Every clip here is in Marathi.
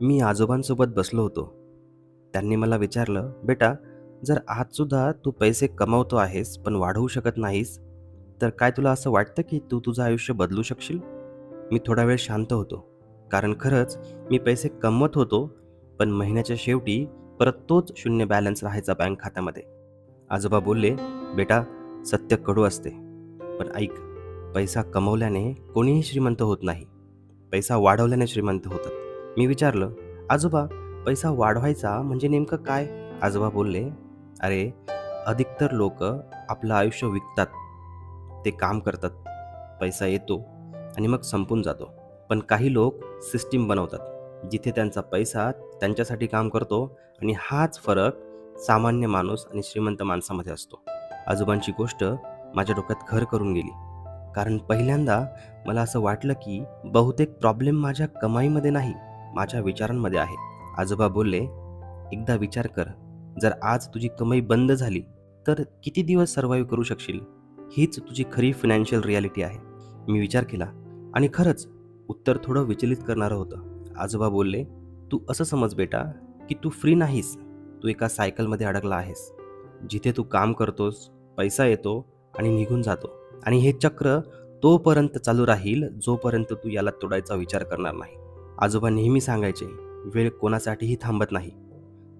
मी आजोबांसोबत बसलो होतो. त्यांनी मला विचारलं, "बेटा, जर आजसुद्धा तू पैसे कमावतो आहेस, पण वाढवू शकत नाहीस, तर काय तुला असं वाटतं की तू तुझं आयुष्य बदलू शकशील?" मी थोडा वेळ शांत होतो. कारण खरंच मी पैसे कमवत होतो, पण महिन्याच्या शेवटी परत तोच शून्य बॅलन्स राहायचा बँक खात्यामध्ये. आजोबा बोलले, "बेटा, सत्य कडू असते. पण ऐक, पैसा कमवल्याने कोणीही श्रीमंत होत नाही. पैसा वाढवल्याने श्रीमंत होतात." मी विचारलं, "आजोबा, पैसा वाढवायचा म्हणजे नेमकं काय?" आजोबा बोलले, "अरे, अधिकतर लोक आपलं आयुष्य विकतात. ते काम करतात, पैसा येतो आणि मग संपून जातो. पण काही लोक सिस्टीम बनवतात, जिथे त्यांचा पैसा त्यांच्यासाठी काम करतो आणि हाच फरक सामान्य माणूस आणि श्रीमंत माणसामध्ये असतो." आजोबांची गोष्ट माझ्या डोक्यात घर करून गेली. कारण पहिल्यांदा मला असं वाटलं की बहुतेक प्रॉब्लेम माझ्या कमाईमध्ये नाही, माझ्या विचारांमध्ये आहे. आजोबा बोलले, "एकदा विचार कर, जर आज तुझी कमाई बंद झाली, तर किती दिवस सर्व्हाइव्ह करू शकशील? हीच तुझी खरी फायनान्शियल रियालिटी आहे." मी विचार केला आणि खरंच उत्तर थोडं विचलित करणारं होतं. आजोबा बोलले, "तू असं समज बेटा, की तू फ्री नाहीस. तू एका सायकलमध्ये अडकला आहेस. जिथे तू काम करतोस, पैसा येतो आणि निघून जातो. आणि हे चक्र तोपर्यंत चालू राहील, जोपर्यंत तू याला तोडायचा विचार करणार नाही." आजोबा नेहमी सांगायचे, "वेळ कोणासाठीही थांबत नाही.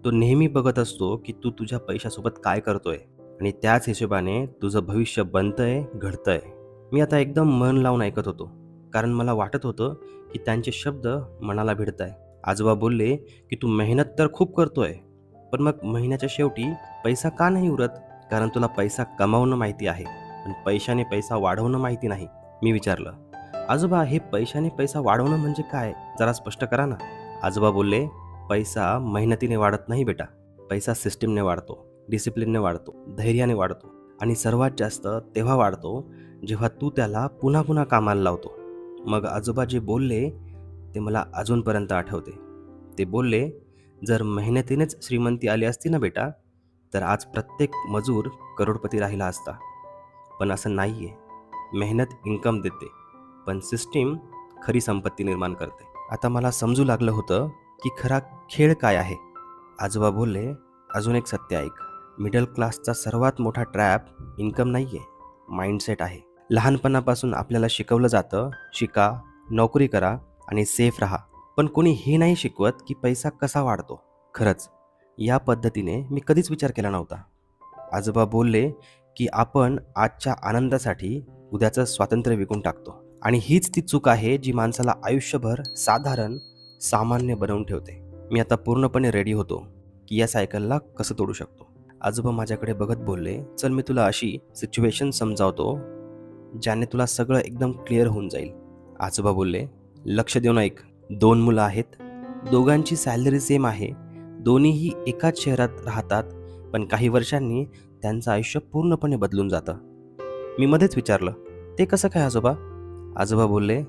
तो नेहमी बघत असतो की तू तुझ्या पैशासोबत काय करतोय आणि त्याच हिशोबाने तुझं भविष्य बनतंय, घडतंय." मी आता एकदम मन लावून ऐकत होतो, कारण मला वाटत होतं की त्यांचे शब्द मनाला भिडताय. आजोबा बोलले की "तू मेहनत तर खूप करतोय, पण मग महिन्याच्या शेवटी पैसा का नाही उरत?" कारण तुला पैसा कमावणं माहिती आहे, पण पैशाने पैसा वाढवणं माहिती नाही. मी विचारलं, "आजोबा, हे पैशाने पैसा वाढवणं म्हणजे काय? जरा स्पष्ट करा ना." आजोबा बोलले, "पैसा मेहनतीने वाढत नाही बेटा. पैसा सिस्टीमने वाढतो, डिसिप्लिनने वाढतो, धैर्याने वाढतो आणि सर्वात जास्त तेव्हा वाढतो जेव्हा तू त्याला पुन्हा पुन्हा कामाला लावतो." मग आजोबा जे बोलले ते मला अजूनपर्यंत आठवते. ते बोलले, "जर मेहनतीनेच श्रीमंती आली असती ना बेटा, तर आज प्रत्येक मजूर करोडपती राहिला असता. पण असं नाहीये. मेहनत इन्कम देते, पण सिस्टीम खरी संपत्ती निर्माण करते." आता मला समजू लागलं होतं की खरा खेळ काय आहे. आजोबा बोलले, "अजून एक सत्य ऐक. मिडल क्लासचा सर्वात मोठा ट्रॅप इन्कम नाहीये, माइंडसेट आहे. लहानपणापासून आपल्याला शिकवलं जातं, शिका, नोकरी करा आणि सेफ राहा. पण कोणी हे नाही शिकवत की पैसा कसा वाढतो." खरंच, या पद्धतीने मी कधीच विचार केला नव्हता. आजोबा बोलले की आपण आजच्या आनंदासाठी उद्याचं स्वातंत्र्य विकून टाकतो आणि हीच ती चूक आहे जी माणसाला आयुष्यभर साधारण, सामान्य बनवून ठेवते. मी आता पूर्णपणे रेडी होतो की या सायकलला कसं तोडू शकतो. आजोबा माझ्याकडे बघत बोलले, "चल, मी तुला अशी सिच्युएशन समजावतो ज्याने तुला सगळं एकदम क्लिअर होऊन जाईल." आजोबा बोलले, "लक्ष देऊन ऐक. 2 मुलं आहेत. दोघांची सॅलरी सेम आहे. दोन्हीही एकाच शहरात राहतात. पण काही वर्षांनी त्यांचं आयुष्य पूर्णपणे बदलून जातं." मी मध्येच विचारलं, "ते कसं काय आजोबा?" आजोबा बोलले,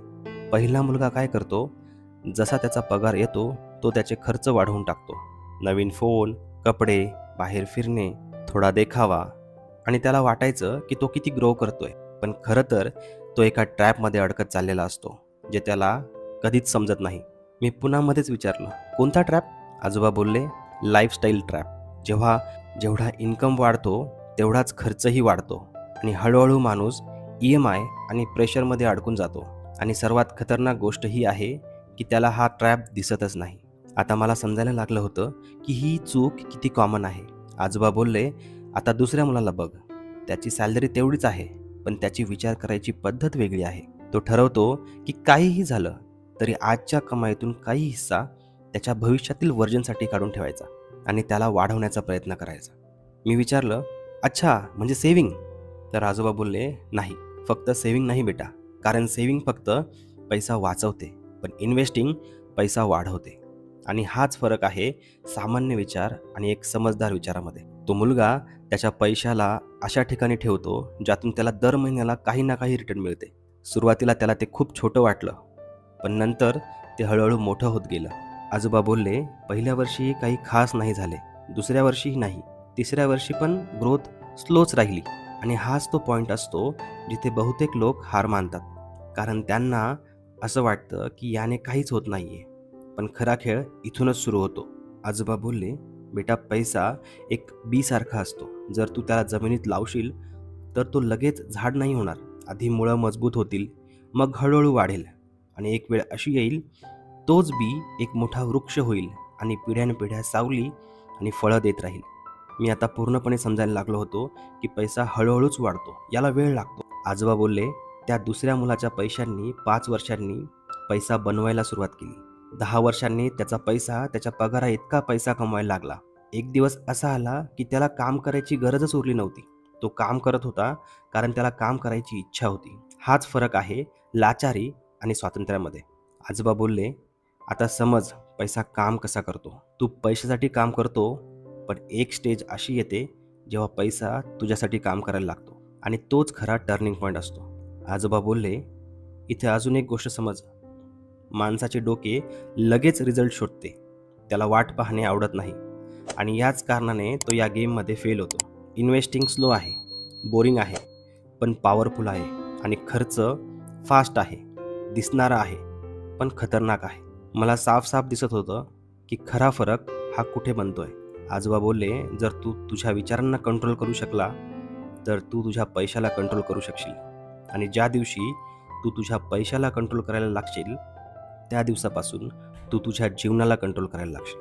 "पहिला मुलगा काय करतो? जसा त्याचा पगार येतो, तो त्याचे खर्च वाढवून टाकतो. नवीन फोन, कपडे, बाहेर फिरणे, थोडा देखावा आणि त्याला वाटायचं की तो किती ग्रो करतोय. पण खरं तर तो एका ट्रॅपमध्ये अडकत चाललेला असतो, जे त्याला कधीच समजत नाही." मी पुन्हा मध्येच विचारलं, "कोणता ट्रॅप?" आजोबा बोलले, "लाईफस्टाईल ट्रॅप. जेवढा इन्कम वाढतो, तेवढाच खर्चही वाढतो आणि हळूहळू माणूस EMI आणि प्रेशरमध्ये अडकून जातो. आणि सर्वात खतरनाक गोष्ट ही आहे की त्याला हा ट्रॅप दिसतच नाही." आता मला समजायला लागलं होतं की ही चूक किती कॉमन आहे. आजोबा बोलले, "आता दुसऱ्या मुलाला बघ. त्याची सॅलरी तेवढीच आहे, पण त्याची विचार करायची पद्धत वेगळी आहे. तो ठरवतो की काहीही झालं तरी आजच्या कमाईतून काही हिस्सा त्याच्या भविष्यातील व्हर्जनसाठी काढून ठेवायचा आणि त्याला वाढवण्याचा प्रयत्न करायचा." मी विचारलं, "अच्छा, म्हणजे सेव्हिंग?" तर आजोबा बोलले, "नाही, फक्त सेव्हिंग नाही बेटा. कारण सेव्हिंग फक्त पैसा वाचवते, पण इन्व्हेस्टिंग पैसा वाढवते. आणि हाच फरक आहे सामान्य विचार आणि एक समजदार विचारामध्ये. तो मुलगा त्याच्या पैशाला अशा ठिकाणी ठेवतो ज्यातून त्याला दर महिन्याला काही ना काही रिटर्न मिळते. सुरुवातीला त्याला ते खूप छोटं वाटलं, पण नंतर ते हळूहळू मोठं होत गेलं." आजोबा बोलले, "पहिल्या वर्षी काही खास नाही झाले, दुसऱ्या वर्षीही नाही, तिसऱ्या वर्षी पण ग्रोथ स्लोच राहिली. आणि हाच तो पॉईंट असतो जिथे बहुतेक लोक हार मानतात. कारण त्यांना असं वाटतं की याने काहीच होत नाहीये. पण खरा खेळ इथूनच सुरू होतो. आजोबा बोलले, बेटा पैसा एक बीसारखा असतो. जर तू त्याला जमिनीत लावशील तर तो लगेच झाड नाही होणार. आधी मुळं मजबूत होतील, मग हळूहळू वाढेल आणि एक वेळ अशी येईल तोच बी एक मोठा वृक्ष होईल आणि पिढ्यानपिढ्या सावली आणि फळं देत राहील. मी आता पूर्णपणे समजायला लागलो होतो की पैसा हळूहळूच वाढतो, याला वेळ लागतो. आजोबा बोलले, त्या दुसऱ्या मुलाच्या पैशांनी 5 वर्षांनी पैसा बनवायला सुरुवात केली. 10 वर्षांनी त्याचा पैसा त्याच्या पगारा इतका पैसा कमवायला लागला. एक दिवस असा आला की त्याला काम करायची गरजच उरली नव्हती. तो काम करत होता कारण त्याला काम करायची इच्छा होती. हाच फरक आहे लाचारी आणि स्वातंत्र्यामध्ये. आजोबा बोलले, आता समज पैसा काम कसा करतो. तू पैशासाठी काम करतो, पण एक स्टेज अशी येते जेव्हा पैसा तुझ्यासाठी काम करायला लागतो आणि तोच खरा टर्निंग पॉईंट असतो. आजोबा बोलले, इथे अजून एक गोष्ट समज. माणसाचे डोके लगेच रिझल्ट शोधते. त्याला वाट पाहणे आवडत नाही आणि याच कारणाने तो या गेममध्ये फेल होतो. इन्व्हेस्टिंग स्लो आहे, बोरिंग आहे, पण पॉवरफुल आहे आणि खर्च फास्ट आहे, दिसणारा आहे, पण खतरनाक आहे. मला साफ साफ दिसत होतं की खरा फरक हा कुठे बनतोय. आजोबा बोलले, जर तू तुझ्या विचारांना कंट्रोल करू शकला तर तू तुझ्या पैशाला कंट्रोल करू शकशील आणि ज्या दिवशी तू तुझ्या पैशाला कंट्रोल करायला लागशील त्या दिवसापासून तू तुझ्या जीवनाला कंट्रोल करायला लागशील.